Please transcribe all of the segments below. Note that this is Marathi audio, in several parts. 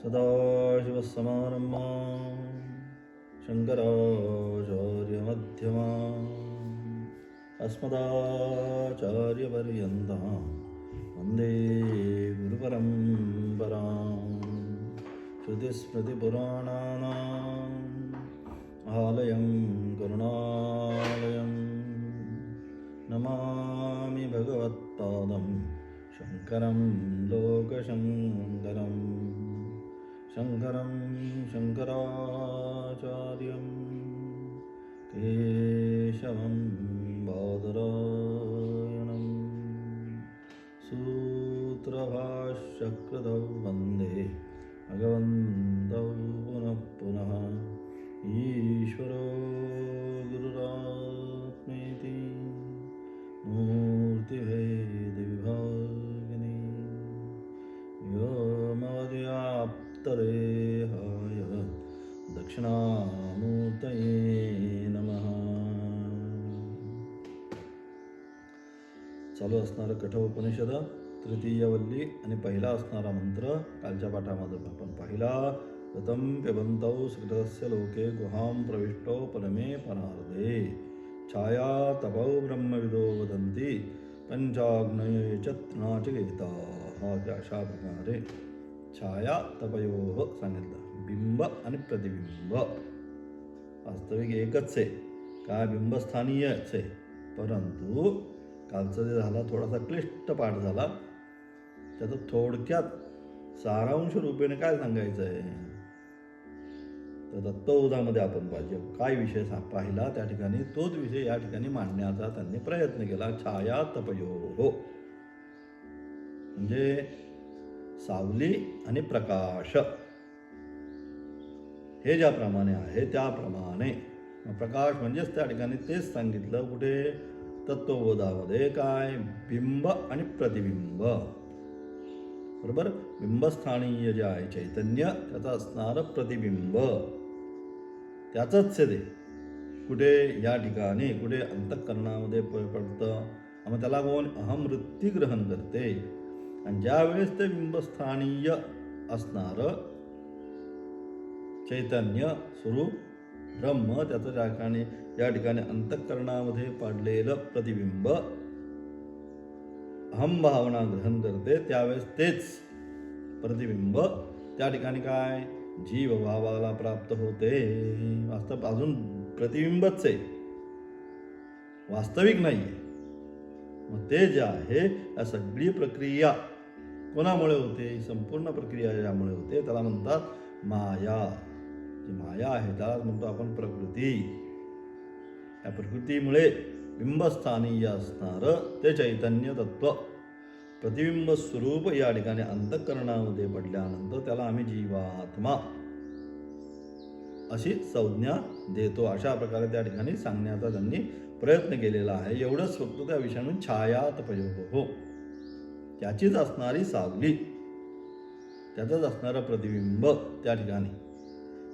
सदाशिवसमारम्भां शङ्कराचार्यमध्यमाम् अस्मदाचार्यपर्यन्तां वन्दे गुरुपरम्पराम्। श्रुतिस्मृतिपुराणानाम् आलयं करुणालयं नमामि भगवत्पादं शङ्करं लोकशङ्करम् शङ्करं शङ्कराचार्यं केशवं बादरायणं सूत्रभाष्यकृतौ वन्दे भगवन्तौ पुनः पुनः ईश्वरो गुरुरात्मेति मूर्तिभेदविभागिनी व्योमवद्व्याप्तदेहाय दक्षिणामूर्तये नमः. चालू असणारं कठोपनिषद तृतीय वल्ली आणि पहिला असणारा मंत्र कालच्या पाठामध्ये आपण पाहिला. गतं पिबन्तौ सुकृतस्य लोके गुहां प्रविष्टो परमे परार्धे छाया तपौ ब्रह्मविदो वदन्ति पंचाग्नये च तृणाचिकेताः. अशा प्रकारे छाया तपयोः सांगितलं. बिंब आणि प्रतिबिंब वास्तविक एकच आहे, काय बिंबस्थानीयच आहे, परंतु कालचा जे झाला थोडासा क्लिष्ट पाठ झाला. त्याचं थोडक्यात सारांश रूपेने काय सांगायचं आहे तर तत्वबोधामध्ये आपण पाहिजे काय विषय पाहिला त्या ठिकाणी तोच विषय या ठिकाणी मांडण्याचा त्यांनी प्रयत्न केला. छाया तपयोः म्हणजे सावली आणि प्रकाश हे ज्याप्रमाणे आहे त्याप्रमाणे प्रकाश म्हणजेच त्या ठिकाणी तेच सांगितलं. कुठे तत्वबोधामध्ये काय बिंब आणि प्रतिबिंब बरोबर. बिंबस्थानीय जे आहे चैतन्य त्याचं असणारं प्रतिबिंब त्याचंच ते कुठे या ठिकाणी कुठे अंतःकरणामध्ये पडतं. मग त्याला कोण अहमवृत्ती ग्रहण करते आणि ज्यावेळेस ते बिंबस्थानीय असणारं चैतन्य स्वरूप ब्रह्म त्याचं या ठिकाणी अंतःकरणामध्ये पडलेलं प्रतिबिंब अहम भावना ग्रहण करते त्यावेळेस तेच प्रतिबिंब त्या ठिकाणी काय जीव भावाला प्राप्त होते. वास्तव अजून प्रतिबिंबच आहे, वास्तविक नाही आहे. मग ते जे आहे या सगळी प्रक्रिया कोणामुळे होते, संपूर्ण प्रक्रिया ज्यामुळे होते त्याला म्हणतात माया. जी माया आहे त्यालाच म्हणतो आपण प्रकृती. या प्रकृतीमुळे बिंबस्थानीय असणारं ते चैतन्य तत्व प्रतिबिंब स्वरूप या ठिकाणी अंतःकरणामध्ये पडल्यानंतर त्याला आम्ही जीवात्मा अशी संज्ञा देतो. अशा प्रकारे त्या ठिकाणी सांगण्याचा त्यांनी प्रयत्न केलेला आहे. एवढंच फक्त त्या विषयाने छाया तपयोः त्याचीच असणारी सावली त्याचंच असणारं प्रतिबिंब त्या ठिकाणी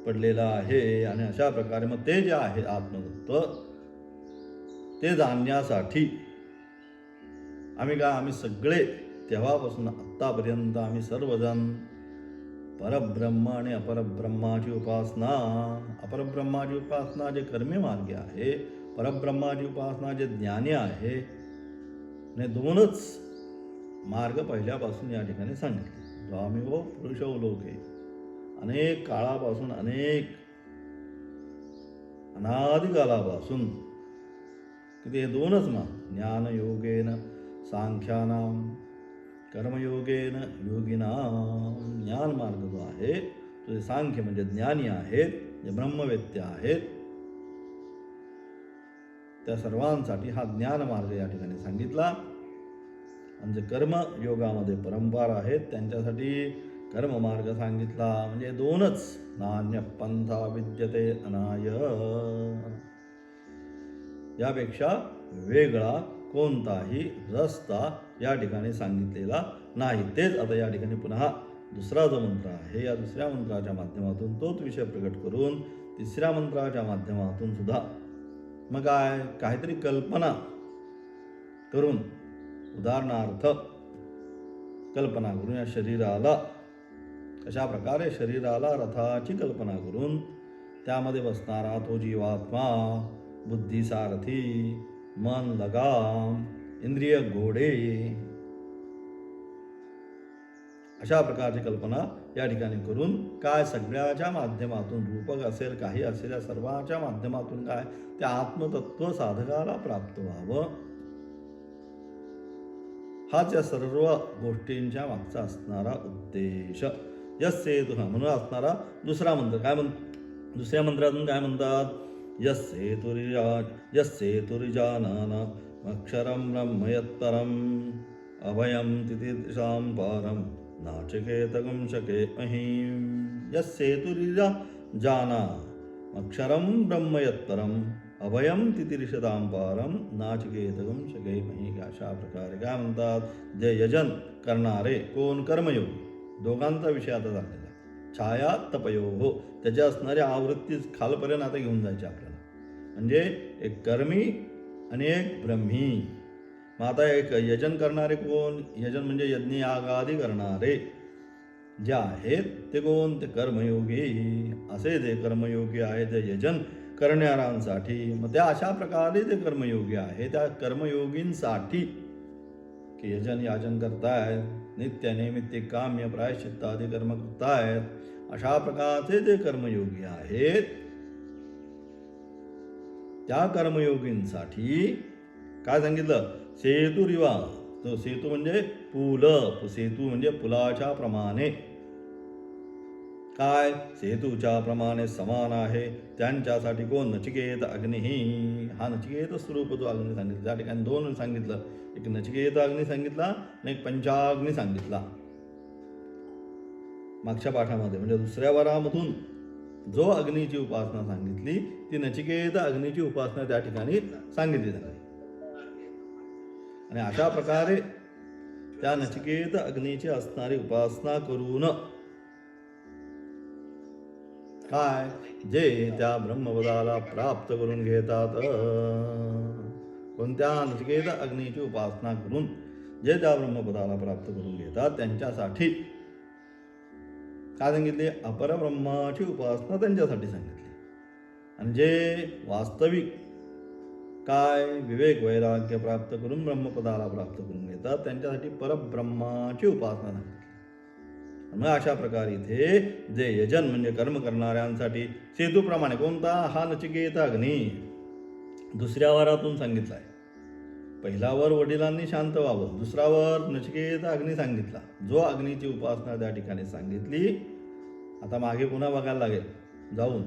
पडलेलं आहे. आणि अशा प्रकारे मग ते जे आहे आत्मतत्व ते जाणण्यासाठी आम्ही सगळे तेव्हापासून आत्तापर्यंत आम्ही सर्वजण परब्रह्म आणि अपरब्रह्माची उपासना जे कर्मी मार्ग आहे, परब्रह्माची उपासना जे ज्ञानी आहे, ने दोनच मार्ग पहिल्यापासून या ठिकाणी सांगितले. स्वामीवो पुरुषो लोके अनेक काळापासून अनादिकालापासून किती हे दोनच मार्ग ज्ञानयोगेन सांख्यानां कर्मयोगेन योगिनां. ज्ञान मार्ग जो आहे तो सांख्य म्हणजे ज्ञानी आहेत, जे ब्रह्मवेत्ते आहेत, त्या सर्वांसाठी हा ज्ञान मार्ग या ठिकाणी सांगितला. आणि जे कर्मयोगामध्ये परंपरा आहेत त्यांच्यासाठी कर्ममार्ग सांगितला. म्हणजे दोनच नान्य पंथा विद्यते अनाय, यापेक्षा वेगळा कोणताही रस्ता या ठिकाणी सांगितलेला नाही. तेच आता या ठिकाणी पुन्हा दुसरा जो मंत्र आहे या दुसऱ्या मंत्राच्या माध्यमातून तोच विषय प्रकट करून तिसऱ्या मंत्राच्या माध्यमातून सुद्धा मग काहीतरी कल्पना करून, उदाहरणार्थ कल्पना करून या शरीराला अशा प्रकारे शरीराला रथाची कल्पना करून त्यामध्ये बसणारा तो जीवात्मा, बुद्धी सारथी, मन लगाम, इंद्रिय घोडे, अशा प्रकारची कल्पना या ठिकाणी करून काय सगळ्याच्या माध्यमातून रूपक असेल काही असेल या सर्वांच्या माध्यमातून काय ते आत्मतत्व साधकाला प्राप्त व्हावं, हाच या सर्व गोष्टींच्या मागचा असणारा उद्देश. यस्य हेतु म्हणून असणारा दुसरा मंत्र काय दुसऱ्या मंत्रातून काय म्हणतात, यस्य हेतुरिजानन अक्षरं ब्रह्म यत्परम अभयं तितिर्षां पारं नाचिकेतगं शके महीं. यस्य हेतुरिजाना अक्षरं ब्रह्म यत्परम अभयं तितिर्षतां पारं नाचिकेतगं शके महीं. अशा प्रकारे काय म्हणतात, जे यजन करणारे कोण, कर्मयोगी, दोघांचा विषय आता झालेला, छाया तपयो, त्याच्या असणाऱ्या आवृत्ती खालपर्यंत आता घेऊन जायची आपल्याला, म्हणजे एक कर्मी आणि एक ब्रह्मी. मग आता एक यजन करणारे कोण, यजन म्हणजे यज्ञ यागादी करणारे जे आहेत ते कोण, ते कर्मयोगी. असे जे कर्मयोगी आहे ते यजन करणाऱ्यांसाठी, मग त्या अशा प्रकारे जे कर्मयोगी आहे त्या कर्मयोगींसाठी की यजन याजन करतायत, नित्य नैमित्तिक काम्य प्रायश्चित्त आदी कर्म करतायत, अशा प्रकारचे जे कर्मयोगी आहेत त्या कर्मयोगींसाठी काय सांगितलं, सेतुरिवा, तो सेतू म्हणजे पूल, सेतू म्हणजे पुलाच्या प्रमाणे, काय सेतूच्या प्रमाणे समान आहे त्यांच्यासाठी कोण, नचिकेत अग्निही. हा नचिकेत स्वरूप जो अग्नी सांगितला, त्या ठिकाणी दोन सांगितलं, एक नचिकेत अग्नी सांगितला आणि एक पंचाग्नी सांगितला मागच्या पाठामध्ये. म्हणजे दुसऱ्या वरामधून जो अग्नीची उपासना सांगितली ती नचिकेत अग्नीची उपासना त्या ठिकाणी सांगितली झाली. आणि अशा प्रकारे त्या नचिकेत अग्नीची असणारी उपासना करून काय, जे त्या ब्रह्मपदाला प्राप्त करून घेतात, कोणत्या नचिकेत अग्नीची उपासना करून जे त्या ब्रह्मपदाला प्राप्त करून घेतात त्यांच्यासाठी काय सांगितले, अपरब्रह्माची उपासना त्यांच्यासाठी सांगितली. आणि जे वास्तविक काय विवेक वैराग्य प्राप्त करून ब्रह्मपदाला प्राप्त करून घेतात त्यांच्यासाठी परब्रह्माची उपासना सांगितली. मग अशा प्रकारे इथे जे यजन म्हणजे कर्म करणाऱ्यांसाठी सेतूप्रमाणे कोणता, हा नचिकेत अग्नी दुसऱ्या वरातून सांगितला आहे. पहिला वर वडिलांनी शांत व्हावं, दुसरा वर नचिकेत अग्नी सांगितला, जो अग्नीची उपासना त्या ठिकाणी सांगितली. आता मागे पुन्हा बघायला लागेल जाऊन,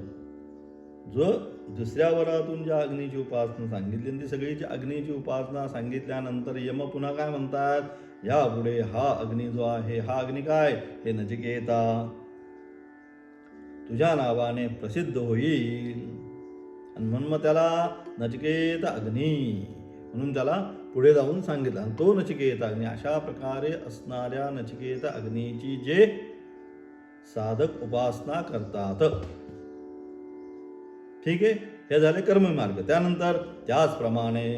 जो दुसऱ्या वरातून ज्या अग्नीची उपासना सांगितली ती सगळीची अग्नीची उपासना सांगितल्यानंतर यम पुन्हा काय म्हणतात, यापुढे हा अग्नी जो आहे हा अग्नी काय, हे नचिकेता तुझ्या नावाने प्रसिद्ध होईल. आणि म्हणून मग त्याला नचिकेत अग्नी म्हणून त्याला पुढे जाऊन सांगितलं. आणि तो नचिकेत अग्नी, अशा प्रकारे असणाऱ्या नचिकेत अग्नीची जे साधक उपासना करतात, ठीक आहे, हे झाले कर्ममार्ग. त्यानंतर त्याचप्रमाणे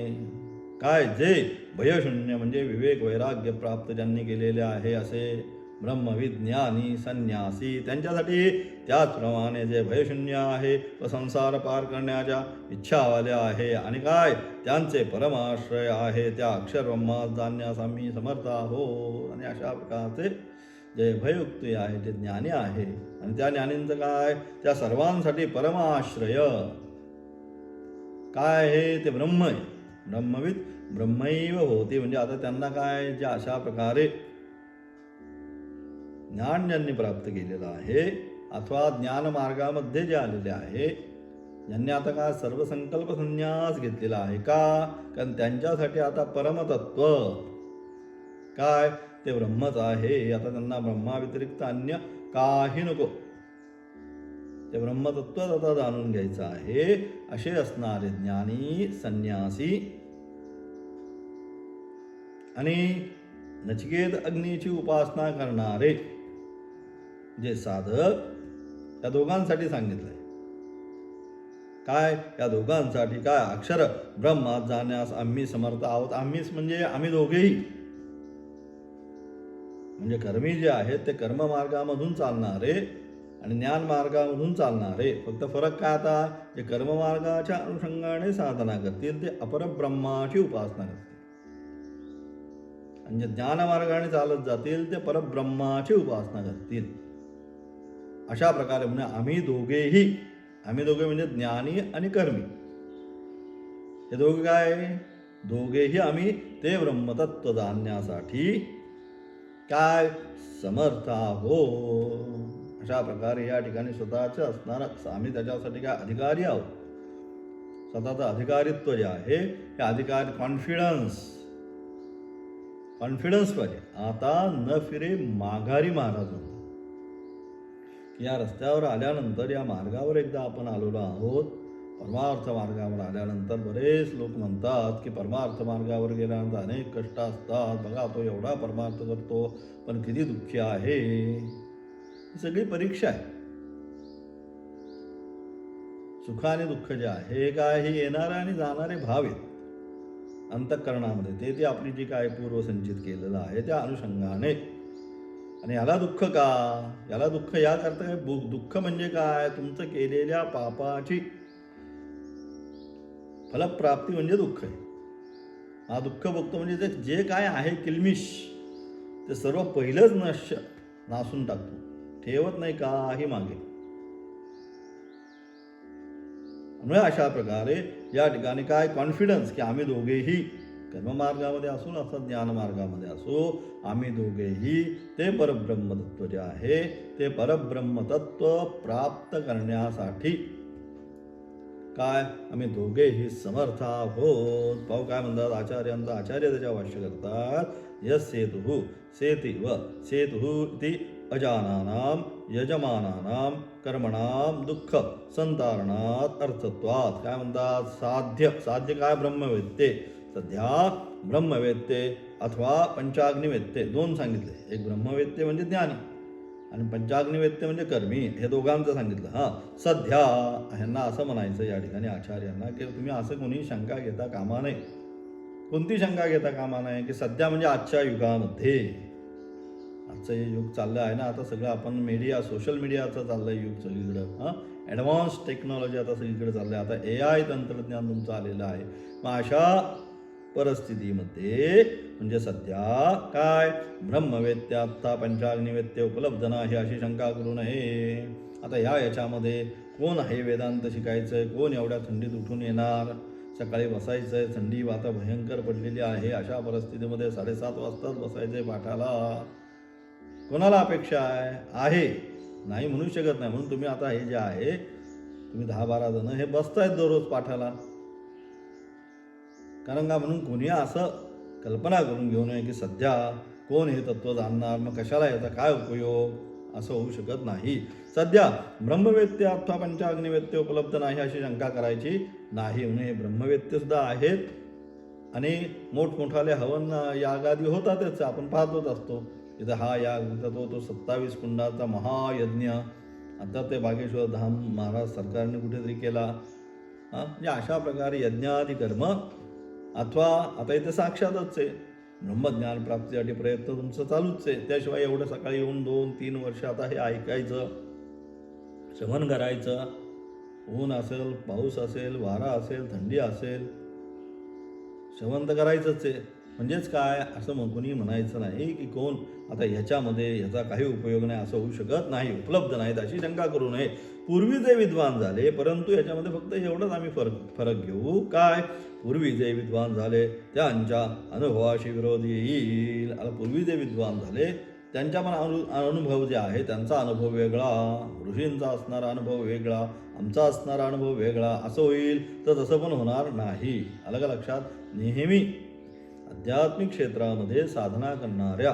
काय, जे भयशून्य म्हणजे विवेक वैराग्य प्राप्त ज्यांनी केलेले आहे असे ब्रह्मविज्ञानी संन्यासी, त्यांच्यासाठी त्याचप्रमाणे जे भयशून्य आहे व संसार पार करण्याच्या इच्छावाले आहे आणि काय त्यांचे परमाश्रय आहे त्या अक्षर ब्रह्मात जाणण्यास आम्ही समर्थ आहोत. आणि अशा प्रकारचे जे भययुक्ती आहे, जे ज्ञानी आहे आणि त्या ज्ञानींचं काय, त्या सर्वांसाठी परमाश्रय काय आहे, ते ब्रह्म आहे. ब्रह्मविद ब्रह्मैव होती, म्हणजे आता त्यांना काय, जे अशा प्रकारे ज्ञान ज्यांनी प्राप्त केलेलं आहे अथवा ज्ञानमार्गामध्ये जे आलेले आहे, ज्यांनी आता काय सर्व संकल्प संन्यास घेतलेला आहे, का, कारण त्यांच्यासाठी आता परमतत्व काय, ते ब्रह्मच आहे. आता त्यांना ब्रह्माव्यतिरिक्त अन्य काही नको, ते ब्रह्मतत्व आता जाणून घ्यायचं आहे. असे असणारे ज्ञानी संन्यासी आणि नचिकेत अग्नीची उपासना करणारे जे साधक, त्या दोघांसाठी सांगितलंय. काय, या दोघांसाठी काय, अक्षर ब्रह्मात जाण्यास आम्ही समर्थ आहोत. आम्हीच म्हणजे आम्ही दोघेही, म्हणजे कर्मी जे आहेत ते कर्ममार्गामधून चालणारे आणि ज्ञान मार्गामधून चालणारे. फक्त फरक काय आता, जे कर्ममार्गाच्या अनुषंगाने साधना करतील ते अपरब्रह्माची उपासना करतील आणि जे ज्ञानमार्गाने चालत जातील ते परब्रह्माची उपासना करतील. अशा प्रकारे म्हणजे आम्ही दोघे म्हणजे ज्ञानी आणि कर्मी, हे दोघे काय, दोघेही आम्ही ते ब्रह्मतत्व जाणण्यासाठी काय समर्थ आहोत. अशा प्रकारे या ठिकाणी स्वतःचे असणारं आम्ही त्याच्यासाठी काय अधिकारी आहोत. स्वतःचं अधिकारित्व जे आहे हे अधिकार कॉन्फिडन्स पाहिजे. आता न फिरे माघारी महाराज म्हणतात. या रस्त्यावर आल्यानंतर, या मार्गावर एकदा आपण आलेलो आहोत, परमार्थ मार्गावर आल्यानंतर बरेच लोक म्हणतात की परमार्थ मार्गावर गेल्यानंतर अनेक कष्ट असतात, बघा तो एवढा परमार्थ करतो पण किती दुःखी आहे. ही सगळी परीक्षा आहे. सुख आणि दुःख जे आहे काय, हे येणारे आणि जाणारे भाव आहेत अंतःकरणामध्ये. ते आपली जी काय पूर्वसंचित केलेलं आहे त्या अनुषंगाने. आणि याला दुःख का, याला दुःख या करता काय, दुःख म्हणजे काय, तुमचं केलेल्या पापाची फलप्राप्ती म्हणजे दुःख आहे. हा दुःख भोगतो म्हणजे ते जे काय आहे किलमिश ते सर्व पहिलंच नासून टाकतो, ठेवत नाही काही मागे. म्हणजे अशा प्रकारे या ठिकाणी काय कॉन्फिडन्स की आम्ही दोघेही कर्ममार्गामध्ये असो अर्थात ज्ञानमार्गामध्ये असो, आम्ही दोघेही ते परब्रह्मतत्व जे आहे ते परब्रह्मतत्व प्राप्त करण्यासाठी काय आम्ही दोघेही समर्थ आहोत. पाहू काय म्हणतात आचार्य त्याच्या भाष्य करतात, यस सेतुः इति अजानानां यजमानानां कर्मणां दुःख संतारणात अर्थत्वात. काय म्हणतात, साध्य काय, ब्रह्मवेत्ते. सध्या ब्रह्मवेत्ते अथवा पंचाग्निवेत्ते दोन सांगितले. एक ब्रह्मवेत्ते म्हणजे ज्ञानी आणि पंचाग्निवेत्ते म्हणजे कर्मी, हे दोघांचं सांगितलं. सध्या ह्यांना असं म्हणायचं या ठिकाणी आचार्यांना की तुम्ही असं कोणी शंका घेता कामा नये. कोणती शंका घेता कामा नये की सध्या म्हणजे आजच्या युगामध्ये, आजचं हे युग चाललं आहे ना, आता सगळं आपण सोशल मीडियाचं चाललंय युग सगळीकडं. ॲडव्हान्स टेक्नॉलॉजी आता सगळीकडे चाललं आहे. आता AI तंत्रज्ञान तुमचं आलेलं आहे. मग अशा परिस्थितीमध्ये म्हणजे सध्या काय ब्रह्मवेत्ते आत्ता पंचाग्निवेत्ते उपलब्ध नाही अशी शंका करू नये. आता याच्यामध्ये कोण आहे वेदांत शिकायचं, कोण एवढ्या थंडीत उठून येणार, सकाळी बसायचंय, थंडी आता भयंकर पडलेली आहे, अशा परिस्थितीमध्ये 7:30 वाजताच बसायचंय पाठाला. कोणाला अपेक्षा आहे, नाही म्हणू शकत नाही. म्हणून तुम्ही आता हे जे आहे तुम्ही 10-12 जण हे बसतायत दररोज पाठाला. कारण का, म्हणून कोणी असं कल्पना करून घेऊ नये की सध्या कोण हे तत्त्व जाणणार, मग कशाला याचा काय उपयोग, असं होऊ शकत नाही. सध्या ब्रह्मवेत्ते अथवा पंचाग्निवेत्ते उपलब्ध नाही अशी शंका करायची नाही. म्हणजे हे ब्रह्मवेत्ते सुद्धा आहेत आणि मोठमोठाले हवन यागादी होतातच, आपण पाहतच असतो. इथं हा याग तो 27 कुंडाचा महायज्ञ आता ते बागेश्वर धाम महाराज सरकारने कुठेतरी केला. म्हणजे अशा प्रकारे यज्ञादी कर्म अथवा आता इथे साक्षातच आहे, ब्रह्मज्ञान प्राप्तीसाठी प्रयत्न तुमचं चालूच आहे. त्याशिवाय एवढं सकाळी येऊन 2-3 वर्ष आता हे ऐकायचं, श्रवण करायचं, ऊन असेल, पाऊस असेल, वारा असेल, थंडी असेल, श्रवण तर करायचंच आहे. म्हणजेच काय, असं कोणी म्हणायचं नाही की कोण आता ह्याच्यामध्ये ह्याचा काही उपयोग नाही, असं होऊ शकत नाही, उपलब्ध नाहीत अशी शंका करू नये. पूर्वी जे विद्वान झाले, परंतु याच्यामध्ये फक्त एवढंच आम्ही फरक घेऊ काय, पूर्वी जे विद्वान झाले त्यांच्या अनुभवाशी विरोध येईल. आता पूर्वी जे विद्वान झाले त्यांच्या पण अनुभव जे आहे त्यांचा अनुभव वेगळा, ऋषींचा असणारा अनुभव वेगळा, आमचा असणारा अनुभव वेगळा, असं होईल तर तसं पण होणार नाही. अलग लक्षात. नेहमी आध्यात्मिक क्षेत्रामध्ये साधना करणाऱ्या,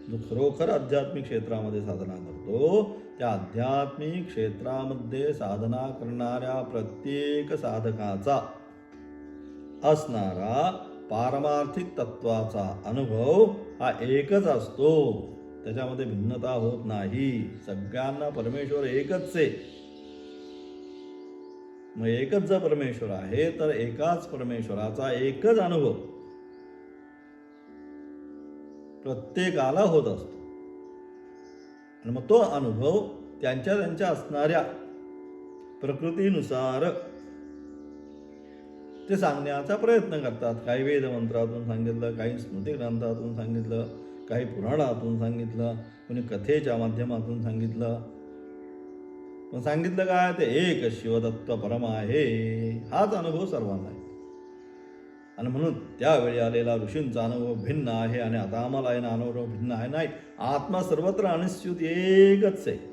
जो खरोखर आध्यात्मिक क्षेत्रामध्ये साधना करतो, त्या आध्यात्मिक क्षेत्रामध्ये साधना करणाऱ्या प्रत्येक साधकाचा असणारा पारमार्थिक तत्वाचा अनुभव हा एकच असतो, त्याच्यामध्ये भिन्नता होत नाही. सगळ्यांना परमेश्वर एकच आहे. मग एकच जर परमेश्वर आहे तर एकाच परमेश्वराचा एकच अनुभव प्रत्येकाला होत असतो. आणि मग तो अनुभव त्यांच्या त्यांच्या असणाऱ्या प्रकृतीनुसार ते सांगण्याचा प्रयत्न करतात. काही वेदमंत्रातून सांगितलं, काही स्मृती ग्रंथातून सांगितलं, काही पुराणातून सांगितलं, कोणी कथेच्या माध्यमातून सांगितलं. पण सांगितलं काय? ते एक शिवतत्व परम आहे, हाच अनुभव सर्वांना आहे. आणि म्हणून त्यावेळी आलेला ऋषींचा अनुभव भिन्न आहे आणि आता आम्हाला येणं अनुभव भिन्न आहे. नाही, आत्मा सर्वत्र अनिश्चित एकच आहे.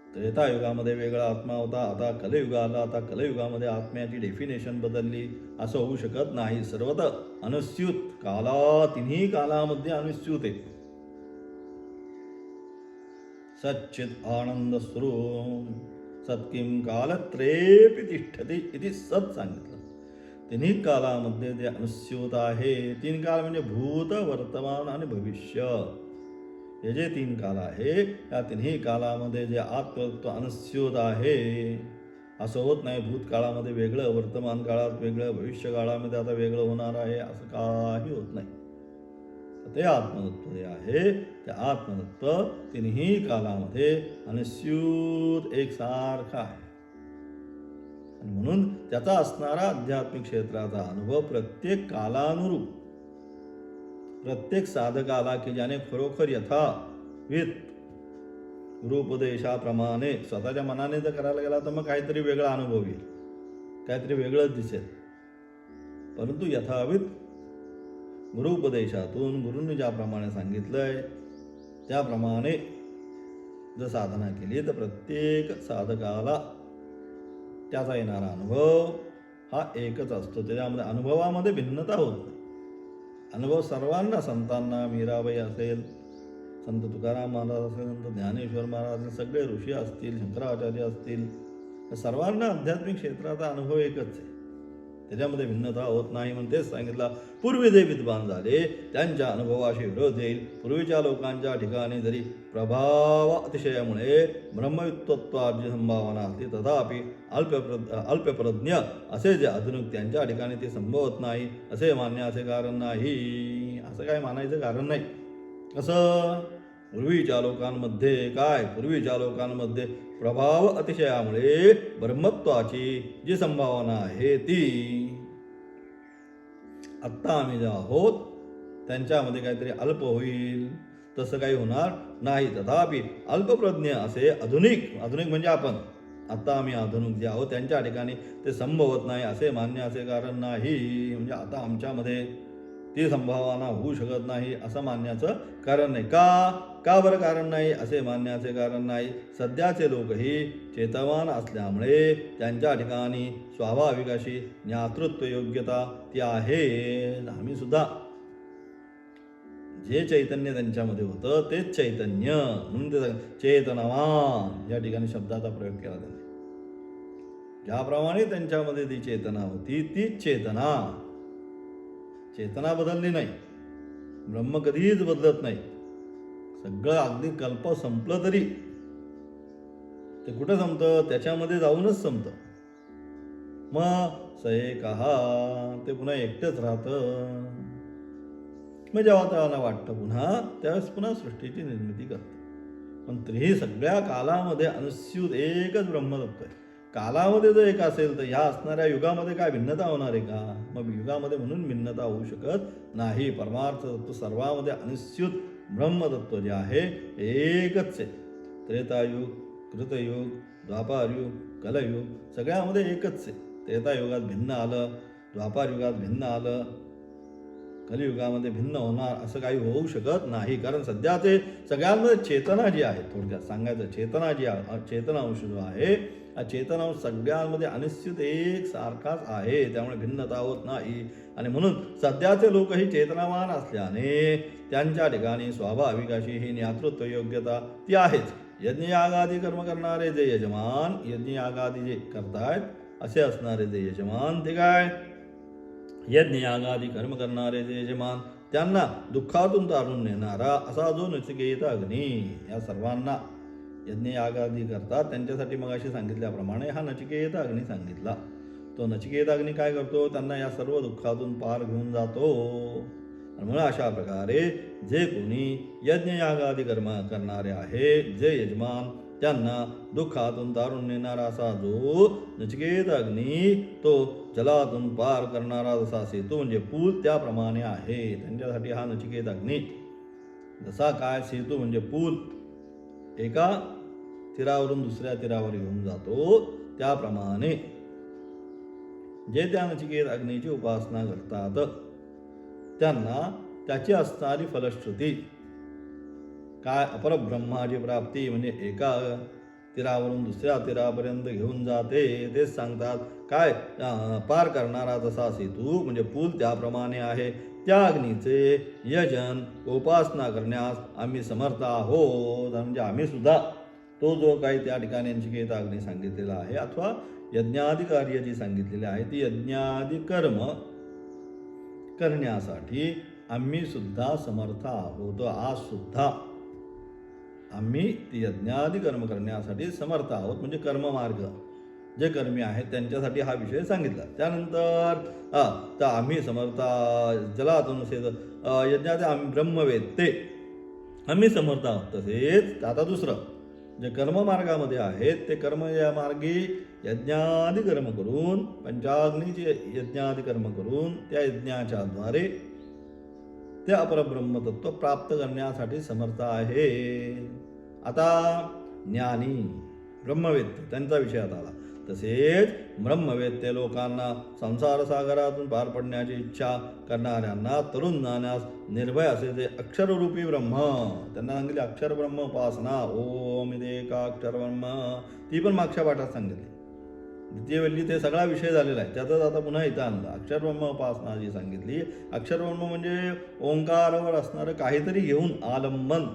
त्रेतायुगामध्ये वेगळा आत्मा होता, आता कलयुग आला. आता कलयुगामध्ये आत्म्याची डेफिनेशन बदलली, असं होऊ शकत नाही. सर्वत्र अनिश्चित काला, तिन्ही कालामध्ये अनिश्चित आहे. सच्चित आनंद स्वरूप सत्किं कालत्रेपि तिष्ठति इति सत सांगितलं. तिन्ही कालामध्ये जे अनिश्चित आहे, तीन काल म्हणजे भूत, वर्तमान आणि भविष्य. हे जे तीन काल आहे, या तिन्ही कालामध्ये जे आत्मतत्व अनिश्चित आहे. असं होत नाही भूतकाळामध्ये वेगळं, वर्तमान काळात वेगळं, भविष्य काळामध्ये आता वेगळं होणार आहे, असं काही होत नाही. ते आत्मतत्व जे आहे, ते आत्मतत्व तिन्ही कालामध्ये अनिश्चित एकसारखा आहे. आणि म्हणून त्याचा असणारा आध्यात्मिक क्षेत्राचा अनुभव प्रत्येक कालानुरूप, प्रत्येक साधकाला की ज्याने खरोखर यथावित गुरुपदेशाप्रमाणे स्वतःच्या मनाने जर करायला गेला तर मग काहीतरी वेगळा अनुभव येईल, काहीतरी वेगळंच दिसेल. परंतु यथावित गुरुपदेशातून गुरूंनी ज्याप्रमाणे सांगितलंय त्याप्रमाणे जर साधना केली तर प्रत्येक साधकाला त्याचा येणारा अनुभव हा एकच असतो. त्याच्यामध्ये अनुभवामध्ये भिन्नता होत नाही. अनुभव सर्वांना, संतांना, मीराबाई असेल, संत तुकाराम महाराज असेल, संत ज्ञानेश्वर महाराज असेल, सगळे ऋषी असतील, शंकराचार्य असतील, सर्वांना आध्यात्मिक क्षेत्राचा अनुभव एकच आहे. त्याच्यामध्ये भिन्नता होत नाही. म्हणून तेच सांगितलं, पूर्वी जे विद्वान झाले त्यांच्या अनुभवाशी विरोध येईल. पूर्वीच्या लोकांच्या ठिकाणी जरी प्रभाव अतिशयामुळे ब्रह्मवित्वत्वाची संभावना असली तथापि अल्पप्रज्ञ असे जे आधुनिक त्यांच्या ठिकाणी ते संभवत नाही असे मानण्याचे कारण नाही. असं काय मानायचं कारण नाही. कसं? पूर्वीच्या लोकांमध्ये काय? पूर्वीच्या लोकांमध्ये प्रभाव अतिशयामुळे ब्रह्मत्वाची जी संभावना आहे ती आत्ता आम्ही जे आहोत त्यांच्यामध्ये काहीतरी अल्प होईल, तसं काही होणार नाही. तथापि अल्पप्रज्ञ असे आधुनिक म्हणजे आपण, आता आम्ही आधुनिक जे आहोत त्यांच्या ठिकाणी ते संभवत नाही असे मानण्याचे कारण नाही. म्हणजे आता आमच्यामध्ये ती संभावना होऊ शकत नाही असं मानण्याचं कारण नाही. का बरं कारण नाही असे मानण्याचे कारण नाही? सध्याचे लोकही चेतवान असल्यामुळे त्यांच्या ठिकाणी स्वाभाविक अशी ज्ञातृत्व योग्यता ती आहे. आम्ही सुद्धा जे चैतन्य त्यांच्यामध्ये होतं तेच चैतन्य, म्हणून ते चेतनवान या ठिकाणी शब्दाचा प्रयोग केला जातो. ज्याप्रमाणे त्यांच्यामध्ये ती चेतना होती तीच चेतना. चेतना बदलली नाही. ब्रह्म कधीच बदलत नाही. सगळं अगदी कल्प संपलं तरी ते कुठं संपतं? त्याच्यामध्ये जाऊनच संपतं. मग सएकहा ते पुन्हा एकटेच राहतं. मग जेव्हा त्याला वाटतं पुन्हा, त्यावेळेस पुन्हा सृष्टीची निर्मिती करतं. पण तरीही सगळ्या कालामध्ये अनिश्चित एकच ब्रह्मतत्व आहे. कालामध्ये जर एक असेल तर ह्या असणाऱ्या युगामध्ये काय भिन्नता होणार आहे का? मग युगामध्ये म्हणून भिन्नता होऊ शकत नाही. परमार्थ तत्व सर्वामध्ये अनिश्चित ब्रह्मतत्व जे आहे एकच आहे. त्रेतायुग, कृतयुग, द्वापारयुग, कलयुग सगळ्यामध्ये एकच आहे. त्रेतायुगात भिन्न आलं, द्वापारयुगात भिन्न आलं, कलियुगामध्ये भिन्न होणार असं काही होऊ शकत नाही. कारण सध्याचे सगळ्यांमध्ये चेतना जी आहे, थोडक्यात सांगायचं, चेतना जी आहे, चेतना अंश जो आहे, हा चेतना अंश सगळ्यांमध्ये अनिश्चित एक सारखाच आहे. त्यामुळे भिन्नता होत नाही. आणि म्हणून सध्याचे लोकही चेतनावान असल्याने त्यांच्या ठिकाणी स्वाभाविक अशी ही ज्ञातृत्व योग्यता ती आहेच. यज्ञयागादी कर्म करणारे जे यजमान, यज्ञयागादी जे करतायत असे असणारे जे यजमान, ते काय? यज्ञयागादी कर्म करणारे जे यजमान त्यांना दुःखातून तारून नेणारा असा जो नचिकेत अग्नी, या सर्वांना यज्ञयागादी करतात त्यांच्यासाठी मग अशी सांगितल्याप्रमाणे हा नचिकेत अग्नी सांगितला. तो नचिकेत अग्नी काय करतो? त्यांना या सर्व दुःखातून पार घेऊन जातो. आणि म्हणून अशा प्रकारे जे कोणी यज्ञयागादी कर्म करणारे आहे, जे यजमान त्यांना दुःखातून तारून नेणारा असा जो नचिकेत अग्नी, तो जलातून पार करणारा जसा सेतू म्हणजे पूल त्याप्रमाणे आहे. त्यांच्यासाठी हा नचिकेत अग्नी जसा काय सेतू म्हणजे पूल एका तीरावरून दुसऱ्या तीरावर घेऊन जातो, त्याप्रमाणे जे त्या नचिकेत अग्नीची उपासना करतात त्यांना त्याची असणारी फलश्रुती काय, अपरब्रह्माची प्राप्ती म्हणजे एका तीरावरून दुसऱ्या तीरापर्यंत घेऊन जाते. तेच सांगतात काय, पार करणारा जसा सेतू म्हणजे पूल त्याप्रमाणे आहे. त्या अग्नीचे यजन उपासना करण्यास आम्ही समर्थ आहोत. म्हणजे आम्ही सुद्धा तो जो काही त्या ठिकाणी नचिकेत अग्नी सांगितलेला आहे अथवा यज्ञादी कार्य जी सांगितलेली आहे ती यज्ञादी कर्म करण्यासाठी आम्ही सुद्धा समर्थ आहोत. आज सुद्धा आम्ही ती यज्ञादी कर्म करण्यासाठी समर्थ आहोत. म्हणजे कर्ममार्ग जे कर्मी आहेत त्यांच्यासाठी हा विषय सांगितला. त्यानंतर तर आम्ही समर्थ जलातून यज्ञाचे आम्ही ब्रह्मवेत्ते आम्ही समर्थ आहोत. तसेच आता दुसरं जे कर्ममार्गामध्ये आहेत ते कर्म या मार्गी यज्ञादी कर्म करून पंचाग्नीचे यज्ञादी कर्म करून त्या यज्ञाच्या द्वारे ते अपरब्रह्मतत्व प्राप्त करण्यासाठी समर्थ आहे. आता ज्ञानी ब्रह्मवेत्ते त्यांचा विषयात आला. तसेच ब्रह्मवेत्ते लोकांना संसार सागरातून पार पडण्याची इच्छा करणाऱ्यांना तरुण जाण्यास निर्भय असे जे अक्षररूपी ब्रह्म त्यांना सांगितले. अक्षर ब्रह्म उपासना ओम एका अक्षर ब्रह्म ती पण मागच्या पाठात सांगितली. द्वितीयवल्ली ते सगळा विषय झालेला आहे, त्यातच आता पुन्हा इथं आणलं. अक्षरब्रह्म उपासना जी सांगितली. अक्षरब्रह्म म्हणजे ओंकारावर असणारं काहीतरी घेऊन आलंबन.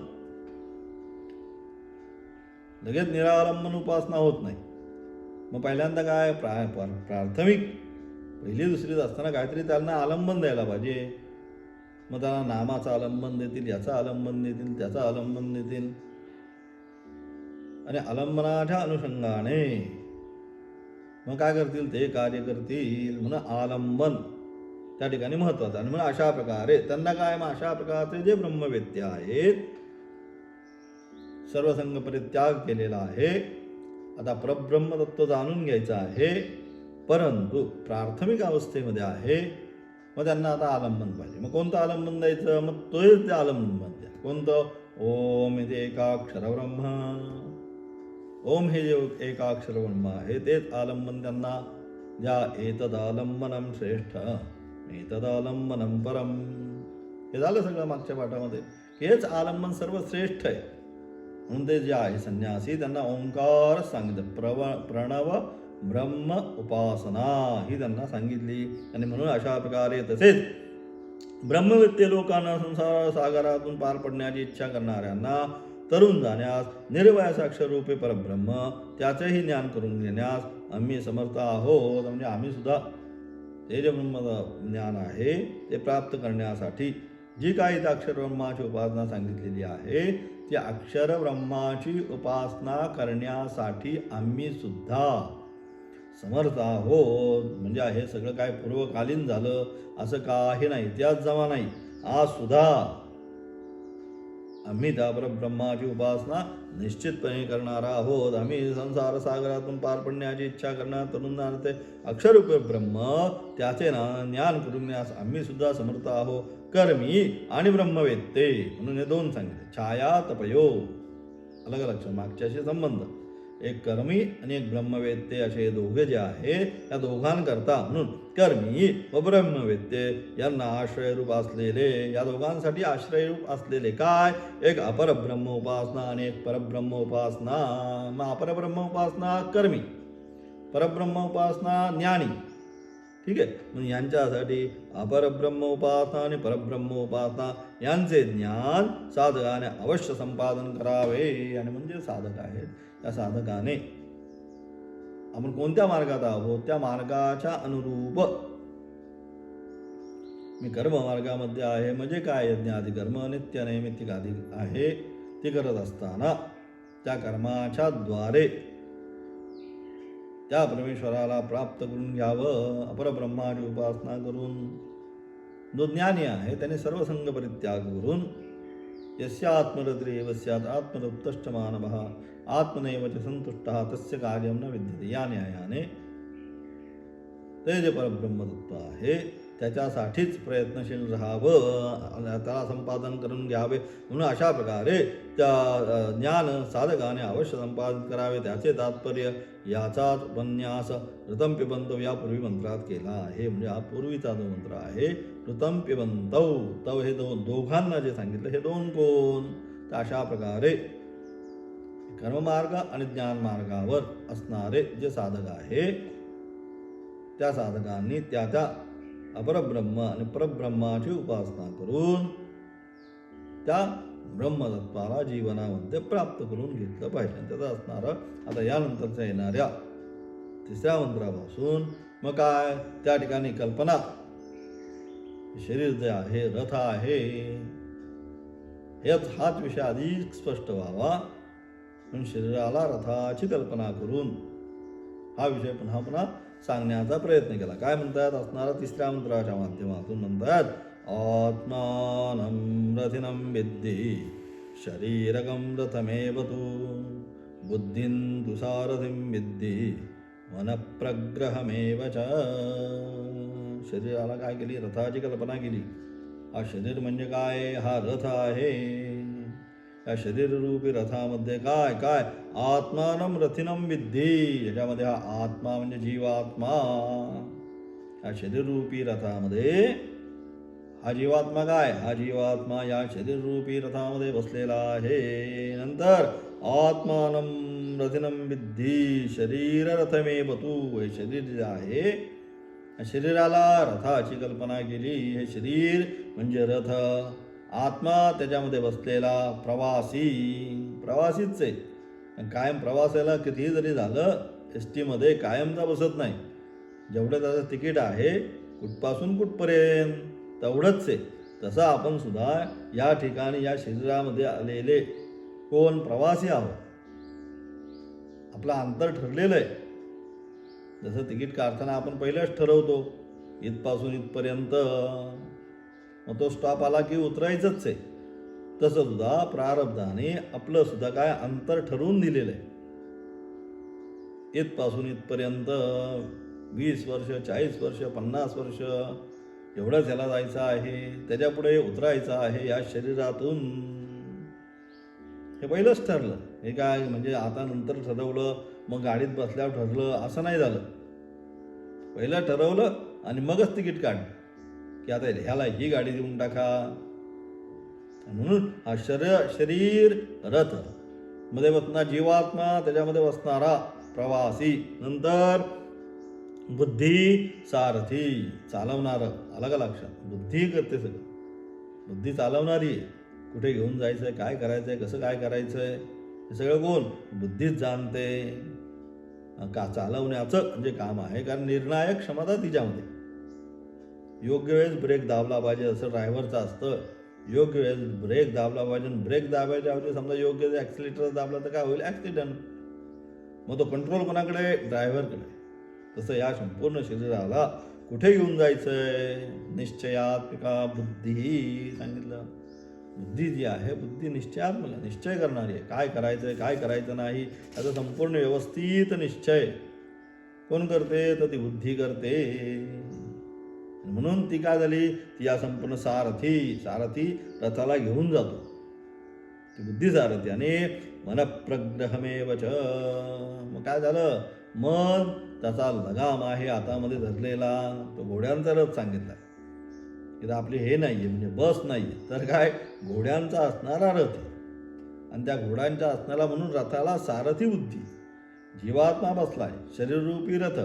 लगेच निरालंबन उपासना होत नाही. मग पहिल्यांदा काय प्राथमिक पहिली दुसरीच असताना काहीतरी त्यांना आलंबन द्यायला पाहिजे. मग त्यांना नामाचं आलंबन देतील, याचं आलंबन देतील, त्याचं आलंबन देतील आणि आलंबनाच्या अनुषंगाने मग काय करतील ते कार्य करतील. म्हणून आलंबन त्या ठिकाणी महत्वाचं. आणि म्हणून अशा प्रकारे त्यांना काय, मग अशा प्रकारचे जे ब्रह्मवेत्ते आहेत सर्वसंग परित्याग केलेला आहे. आता परब्रह्मतत्व जाणून घ्यायचं आहे परंतु प्राथमिक अवस्थेमध्ये आहे. मग त्यांना आता आलंबन पाहिजे. मग कोणतं आलंबन द्यायचं, मग तोच ते आलंबन द्या. कोणतं, ओम इति एकाक्षर ब्रह्म. ओम हे जे एकाक्षर ब्रह्म आहे तेच आलंबन त्यांना द्या. एतदालंबनम श्रेष्ठ एतदालंबनम परम. हे झालं सगळं मागच्या पाठामध्ये. हेच आलंबन सर्वश्रेष्ठ आहे. म्हणून ते जे आहे संन्यासी त्यांना ओंकार सांगितलं. प्रणव ब्रह्म उपासना ही त्यांना सांगितली. आणि म्हणून अशा प्रकारे तसेच ब्रह्मवेत्ते लोकांना संसार सागरातून पार पडण्याची इच्छा करणाऱ्यांना तरुण जाण्यास निर्वयास अक्षररूपे परब्रह्म त्याचेही ज्ञान करून घेण्यास आम्ही समर्थ आहोत. म्हणजे आम्ही सुद्धा ते जे ब्रह्म ज्ञान आहे ते प्राप्त करण्यासाठी जी काही त्या अक्षरब्रह्माची उपासना सांगितलेली आहे ती अक्षरब्रह्माची उपासना करण्यासाठी आम्ही सुद्धा समर्थ आहोत. म्हणजे हे सगळं काय पूर्वकालीन झालं असं काही नाही, इतिहास जमा नाही. आज सुद्धा आम्ही त्या परब्रह्माची उपासना निश्चितपणे करणार आहोत. आम्ही संसार सागरातून पार पडण्याची इच्छा करणार तरुणांना ते अक्षररूप ब्रह्म त्याचे ज्ञान करून आम्ही सुद्धा समर्थ आहोत. कर्मी आणि ब्रह्मवेत्ते म्हणून हे दोन सांगितले. छाया तपयो अलग अलग मागच्याशी संबंध. एक कर्मी आणि एक ब्रह्मवेत्ते असे दोघे जे आहे या दोघांकरता म्हणून कर्मी व ब्रह्मवेत्ते यांना आश्रयरूप असलेले या दोघांसाठी आश्रयरूप असलेले काय, एक अपरब्रह्म उपासना आणि एक परब्रह्म उपासना. मग अपरब्रह्म उपासना कर्मी, परब्रह्म उपासना ज्ञानी. ठीक आहे. मग यांच्यासाठी अपरब्रह्म उपासना आणि परब्रह्म उपासना यांचे ज्ञान साधकाने अवश्य संपादन करावे. आणि म्हणजे साधक आहेत त्या साधकाने आपण कोणत्या मार्गात आहोत त्या मार्गाच्या अनुरूप मी कर्म मार्गामध्ये आहे म्हणजे काय, यज्ञ आदी कर्म नित्य नैमित्तिक आदी आहे ते करत असताना त्या कर्माच्या द्वारे त्या परमेश्वराला प्राप्त करून घ्यावं अपरब्रह्माची उपासना करून. जो ज्ञानी आहे त्याने सर्व संग परित्याग करून यस्यात्मरतिरेव स्यात् आत्मरुत्तष्ट मानवः आत्मनैव च संतुष्टः तस्य कार्यं न विद्यते. या न्यायाने ते जे परब्रह्मतत्व आहे त्याच्यासाठीच प्रयत्नशील राहावं, त्याला संपादन करून घ्यावे. म्हणून अशा प्रकारे त्या ज्ञान साधकाने अवश्य संपादन करावे. त्याचे तात्पर्य याचाच उपन्यास ऋतं पिबंतव यापूर्वी मंत्रात केला आहे. म्हणजे हा पूर्वीचा जो मंत्र आहे ऋतं पिबंतव, तव हे दोघांना जे सांगितलं हे दोन कोण, तर अशा प्रकारे कर्ममार्ग आणि ज्ञानमार्गावर असणारे जे साधक आहे त्या साधकांनी त्या त्या अपरब्रह्म आणि परब्रह्माची उपासना करून त्या ब्रह्मतत्वाला जीवनामध्ये प्राप्त करून घेतलं पाहिजे. त्याचं असणारं आता यानंतरच्या येणाऱ्या तिसऱ्या मंत्रापासून मग काय त्या ठिकाणी कल्पना, शरीर जे आहे रथ आहे हाच विषय अधिक स्पष्ट व्हावा म्हणून शरीराला रथाची कल्पना करून हा विषय पुन्हा पुन्हा सांगण्याचा प्रयत्न केला. काय म्हणतात असणारा तिसऱ्या मंत्राच्या माध्यमातून म्हणतात आत्मानं रथिनं विद्धि शरीरकं रथमेव तु बुद्धिं तु सारथिं विद्धि मनःप्रग्रहमेव च. शरीराला काय केली, रथाची कल्पना केली. हा शरीर म्हणजे काय, हा रथ आहे. या शरीररूपी रथामध्ये काय काय आत्मानं रथिनं विद्धि, याच्यामध्ये हा आत्मा म्हणजे जीवात्मा. या शरीररूपी रथामध्ये हा जीवात्मा काय, हा जीवात्मा या शरीररूपी रथामध्ये बसलेला आहे. नंतर आत्मानं रथिनं विद्धि शरीर रथमेव तु, हे शरीर जे आहे शरीराला रथाची कल्पना केली. हे शरीर म्हणजे रथ, आत्मा त्याच्यामध्ये बसलेला प्रवासीच आहे. कायम प्रवासाला कितीही जरी झालं एस टीमध्ये कायमचा बसत नाही. जेवढं त्याचं तिकीट आहे कुठपासून कुठपर्यंत तेवढंच आहे. तसं आपण सुद्धा या ठिकाणी या शरीरामध्ये आलेले कोण प्रवासी आहोत. आपलं अंतर ठरलेलं आहे. जसं तिकीट काढताना आपण पहिलेच ठरवतो इथपासून इथपर्यंत, मग तो स्टॉप आला की उतरायचंच आहे. तसं सुद्धा प्रारब्धाने आपलं सुद्धा काय अंतर ठरवून दिलेलं आहे. इथपासून इथपर्यंत 20 वर्ष 40 वर्ष 50 वर्ष एवढंच याला जायचं आहे, त्याच्यापुढे उतरायचं आहे या शरीरातून. हे पहिलंच ठरलं. हे काय म्हणजे आता नंतर ठरवलं मग गाडीत बसल्यावर ठरलं असं नाही झालं. पहिलं ठरवलं आणि मगच तिकीट काढलं की आता ह्याला ही गाडी देऊन टाका. म्हणून हा शरीर रथ मध्ये बसणारा जीवात्मा, त्याच्यामध्ये बसणारा प्रवासी, नंतर बुद्धी सारथी चालवणारं. आलं का लक्षात? बुद्धी करते सगळं, बुद्धी चालवणारी आहे. कुठे घेऊन जायचं आहे, काय करायचं आहे, कसं काय करायचं आहे हे सगळं कोण, बुद्धीच जाणते. का चालवण्याचं जे काम आहे, कारण निर्णायक क्षमता तिच्यामध्ये. योग्य वेळेस ब्रेक दाबला पाहिजे असं ड्रायव्हरचं असतं. योग्य वेळेस ब्रेक दाबला पाहिजे. ब्रेक दाबायच्या ऐवजी समजा योग्य ॲक्सिलेटर दाबला तर काय होईल, ॲक्सिडेंट. मग तो कंट्रोल कोणाकडे, ड्रायव्हरकडे. तसं या संपूर्ण शरीराला कुठे घेऊन जायचं आहे, निश्चयात्मिका बुद्धी सांगितलं. बुद्धी जी आहे, बुद्धी निश्चयात्मक निश्चय करणारी आहे. काय करायचं आहे, काय करायचं नाही याचा संपूर्ण व्यवस्थित निश्चय कोण करते, तर ती बुद्धी करते. म्हणून ती काय झाली, ती या संपूर्ण सारथी रथाला घेऊन जातो. ती बुद्धी सारथी. आणि मनःप्रग्रहमेव च, मग काय झालं, मन त्याचा लगाम आहे हातामध्ये धरलेला. तो घोड्यांचा रथ सांगितला. इथं आपली हे नाही आहे म्हणजे बस नाही आहे, तर काय घोड्यांचा असणारा रथ आहे. आणि त्या घोड्यांच्या असणारा म्हणून रथाला सारथी बुद्धी. जीवात्मा बसलाय शरीररूपी रथ,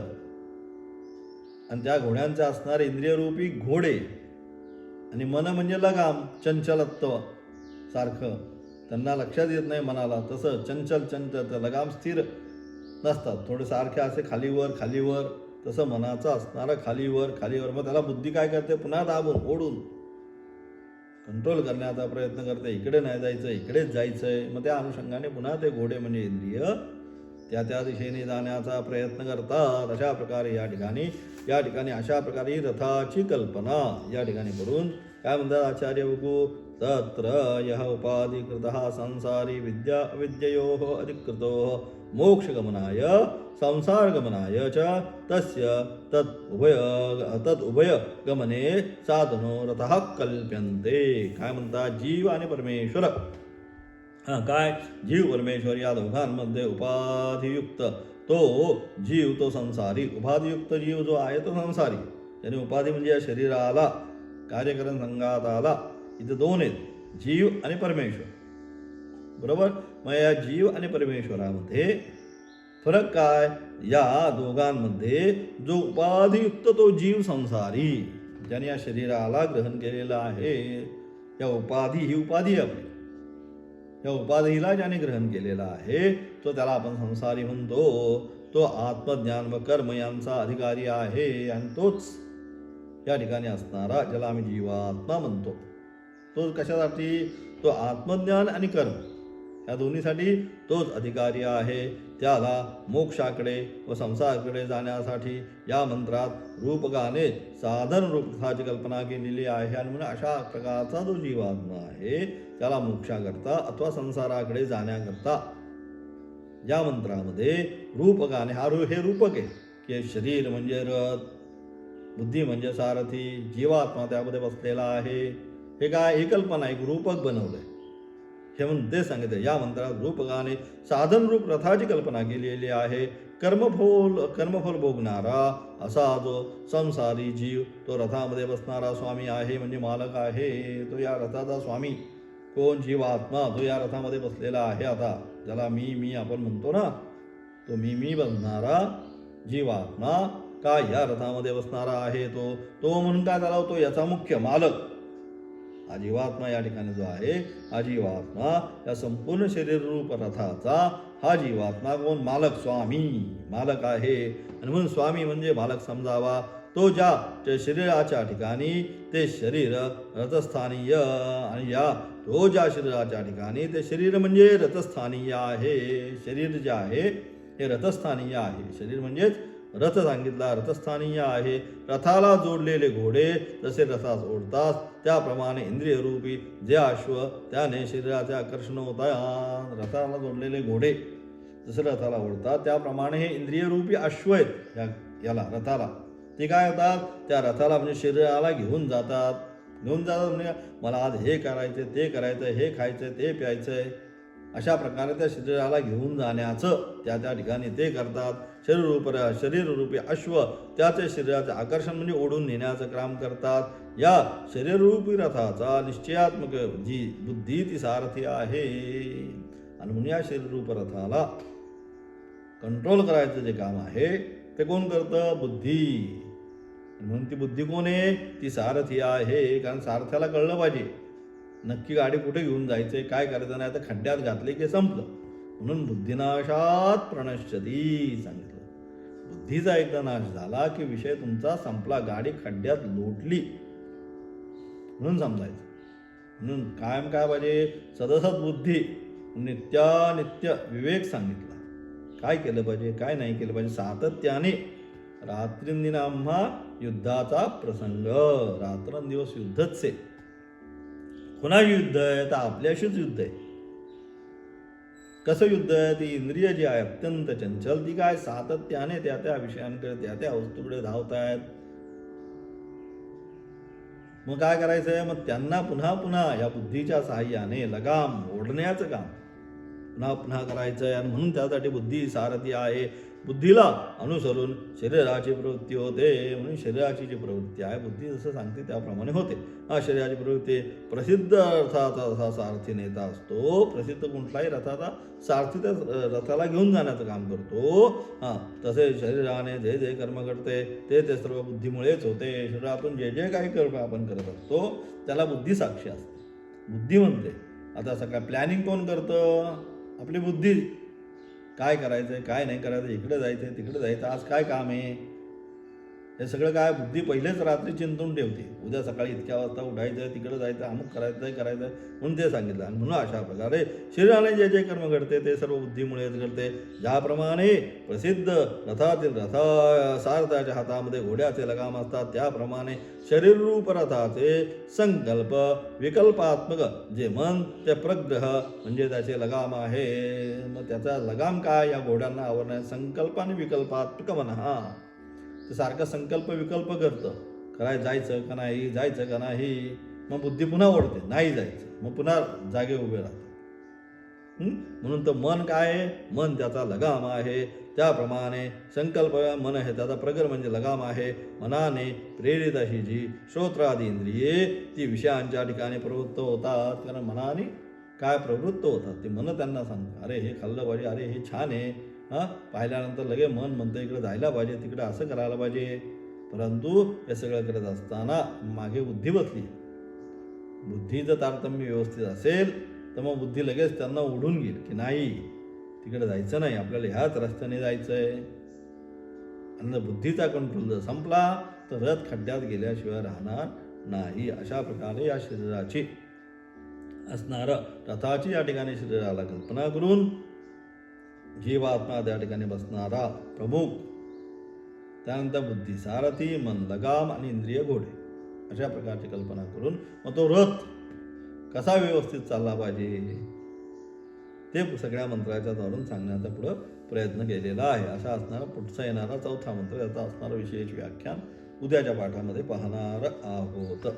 आणि त्या घोड्यांचे असणारे इंद्रियरूपी घोडे. आणि मन म्हणजे लगाम, चंचलत्व सारखं त्यांना लक्षात येत नाही मनाला. तसं चंचल लगाम स्थिर नसतात, थोडे सारखे असे खालीवर. तसं मनाचं असणारं खालीवर. मग त्याला बुद्धी काय करते, पुन्हा दाबून ओढून कंट्रोल करण्याचा प्रयत्न करते. इकडे नाही जायचं, इकडेच जायचंय. मग त्या अनुषंगाने पुन्हा ते घोडे म्हणजे इंद्रिय त्या त्या दिशेने जाण्याचा प्रयत्न करतात. अशा प्रकारे या ठिकाणी अशा प्रकारे रथाची कल्पना या ठिकाणी करून काय म्हणतात आचार्य बघू, तत्र यः उपाधिकृतः संसारी विद्या अविद्ययोः अधिकृतो मोक्षगमनाय संसारगमनाय च तस्य तदुभय गमने साधनो रथः कल्प्यन्ते. काय म्हणतात, जीव आणि परमेश्वर, काय जीव परमेश्वर या दोघांमध्ये उपाधियुक्त तो जीव, तो संसारी. उपाधियुक्त जीव जो आहे तो संसारी, त्याने उपाधी म्हणजे या शरीराला, कार्यकरण संघाताला. इथे दोन आहेत, जीव आणि परमेश्वर, बरोबर. मग या जीव आणि परमेश्वरामध्ये फरक काय, या दोघांमध्ये जो उपाधियुक्त तो जीव संसारी, ज्याने या शरीराला ग्रहण केलेला आहे, या उपाधी, ही उपाधी आपली, या उपाधीला ज्याने ग्रहण केलेला आहे तो त्याला आपण संसारी म्हणतो. तो आत्मज्ञान व कर्म यांचा अधिकारी आहे आणि तोच या ठिकाणी असणारा ज्याला आम्ही जीवात्मा म्हणतो. तो कशासाठी, तो आत्मज्ञान आणि कर्म या दोन्हीसाठी तोच अधिकारी आहे. त्याला मोक्षाकडे व संसाराकडे जाण्यासाठी या मंत्रात रूपकाने साधन रूपाची कल्पना केलेली आहे. आणि म्हणून अशा प्रकारचा जो जीवात्मा आहे त्याला मोक्षाकरता अथवा संसाराकडे जाण्याकरता या मंत्रामध्ये रूपकाने, हे रूपक आहे की शरीर म्हणजे रथ, बुद्धी म्हणजे सारथी, जीवात्मा त्यामध्ये बसलेला आहे. हे काय, ही कल्पना एक रूपक बनवलंय, हे म्हणून ते सांगितलं. या मंत्रात रूपकाने साधन रूप रथाची कल्पना केलेली आहे. कर्मफल भोगणारा असा जो संसारी जीव तो रथामध्ये बसणारा स्वामी आहे, म्हणजे मालक आहे. तो या रथाचा स्वामी कोण, जीवात्मा, जो या रथामध्ये बसलेला आहे. आता ज्याला मी आपण म्हणतो ना, तो मी बनणारा जीवात्मा काय या रथामध्ये बसणारा आहे. तो म्हणून काय झाला, तो याचा मुख्य मालक. हा जीवात्मा या ठिकाणी जो आहे, हा जीवात्मा या संपूर्ण शरीर रूप रथाचा हा जीवात्मा कोण, मालक, स्वामी, मालक आहे. आणि म्हणून स्वामी म्हणजे मालक समजावा. तो ज्या शरीराच्या ठिकाणी ते शरीर रथस्थानीय, आणि तो ज्या शरीराच्या ठिकाणी ते शरीर म्हणजे रथस्थानीय आहे. शरीर जे आहे हे रथस्थानीय आहे. शरीर म्हणजेच रथ सांगितला, रथस्थानीय आहे. रथाला जोडलेले घोडे जसे रथास ओढतात त्याप्रमाणे इंद्रियरूपी जे अश्व त्याने शरीराचे आकर्षण होतात. रथाला जोडलेले घोडे जसे रथाला ओढतात त्याप्रमाणे हे इंद्रियरूपी अश्व आहेत याला रथाला. ते काय होतात, त्या रथाला म्हणजे शरीराला घेऊन जातात म्हणजे मला आज हे करायचं, ते करायचं, हे खायचं, ते प्यायचंय, अशा प्रकारे त्या शरीराला घेऊन जाण्याचं त्या ठिकाणी ते करतात. शरीररूपी अश्व त्याचे शरीराचे आकर्षण म्हणजे ओढून नेण्याचं काम करतात. या शरीररूपी रथाचा निश्चयात्मक जी बुद्धी ती सारथी आहे. आणि म्हणून या शरीररूप रथाला कंट्रोल करायचं जे काम आहे ते कोण करतं, बुद्धी. म्हणून ती बुद्धी कोण आहे, ती सारथी आहे. कारण सारथ्याला कळलं पाहिजे नक्की गाडी कुठे घेऊन जायचंय, काय करायचं, नाही तर खड्ड्यात घातले की संपलं. म्हणून बुद्धिनाशात प्रणश्यती सांगितलं. बुद्धीचा एकदा नाश झाला की विषय तुमचा संपला, गाडी खड्ड्यात लोटली म्हणून समजायचं. म्हणून कायम काय पाहिजे, सदसद बुद्धी, नित्यानित्य विवेक सांगितला. काय केलं पाहिजे, काय नाही केलं पाहिजे. सातत्याने रात्रींदिन आम्हा युद्धाचा प्रसंग, रात्रंदिवस युद्धच आहे. कोणाशी युद्ध आहे, तर आपल्याशीच युद्ध आहे. कसं युद्ध आहे, ती इंद्रिय जी आहे अत्यंत चंचल, ती काय सातत्याने त्या विषयांकडे त्या वस्तूकडे धावत आहेत. मग काय करायचंय, मग त्यांना पुन्हा या बुद्धीच्या साहाय्याने लगाम ओढण्याचं काम पुन्हा करायचंय. आणि म्हणून त्यासाठी बुद्धी सारथी आहे. बुद्धीला अनुसरून शरीराची प्रवृत्ती होते. म्हणून शरीराची जी प्रवृत्ती आहे बुद्धी जसं सांगते त्याप्रमाणे होते. हा शरीराची प्रवृत्ती प्रसिद्ध रथाचा असा सारथी नेता असतो. प्रसिद्ध कुठलाही रथाचा सारथी त्या रथाला घेऊन जाण्याचं काम करतो. तसे शरीराने जे जे कर्म करते ते सर्व बुद्धीमुळेच होते. शरीरातून जे जे काही कर्म आपण करत असतो त्याला बुद्धी साक्षी असते, बुद्धी म्हणते. आता सगळं प्लॅनिंग कोण करतं, आपली बुद्धी. काय करायचंय, काय नाही करायचं, इकडे जायचंय, तिकडे जायचं, आज काय काम आहे, हे सगळं काय बुद्धी पहिलेच रात्री चिंतून ठेवते. उद्या सकाळी इतक्या वाजता उठायचं आहे, तिकडं जायचं, अमुक करायचं आहे म्हणून ते सांगितलं. आणि म्हणून अशा प्रकारे शरीराने जे जे कर्म घडते ते सर्व बुद्धीमुळेच घडते. ज्याप्रमाणे प्रसिद्ध रथातील सारथ्याच्या हातामध्ये घोड्याचे लगाम असतात, त्याप्रमाणे शरीररूप रथाचे संकल्प विकल्पात्मक जे मन ते प्रग्रह म्हणजे त्याचे लगाम आहे. मग त्याचा लगाम काय? या घोड्यांना आवरण्यात संकल्प आणि विकल्पात्मक मन. ते सारखं संकल्प विकल्प करतं, जायचं का नाही, जायचं का नाही. मग बुद्धी पुन्हा ओढते, नाही जायचं, मग पुन्हा जागे उभे राहतात. म्हणून तर मन काय आहे? मन त्याचा लगाम आहे. त्याप्रमाणे संकल्प मन हे त्याचा प्रगर म्हणजे लगाम आहे. मनाने प्रेरित अशी जी श्रोत्रादी इंद्रिये ती विषयांच्या ठिकाणी प्रवृत्त होतात. कारण मनाने काय प्रवृत्त होतात ते मन त्यांना सांगतात, अरे हे खाल्लं पाहिजे, अरे हे छान आहे. पाहिल्यानंतर लगे मन म्हणतं इकडे जायला पाहिजे, तिकडे असं करायला पाहिजे. परंतु हे सगळं करत असताना मागे बुद्धी बसली. बुद्धीचं तारतम्य व्यवस्थित असेल तर मग बुद्धी लगेच त्यांना ओढून घेईल की नाही, तिकडे जायचं नाही, आपल्याला ह्याच रस्त्याने जायचं आहे. आणि बुद्धीचा कंट्रोल जर संपला तर रथ खड्ड्यात गेल्याशिवाय राहणार नाही. अशा प्रकारे या शरीराची असणारं रथाची या ठिकाणी शरीराला कल्पना करून जीवात्मा त्या ठिकाणी बसणारा प्रमुख, त्यानंतर बुद्धी सारथी, मन लगाम आणि इंद्रिय घोडे, अशा प्रकारची कल्पना करून मग तो रथ कसा व्यवस्थित चालला पाहिजे ते सगळ्या मंत्राच्या द्वारून सांगण्याचा पुढं प्रयत्न केलेला आहे. असा असणारा पुढचा येणारा चौथा मंत्र, याचा असणारं विशेष व्याख्यान उद्याच्या पाठामध्ये पाहणार आहोत.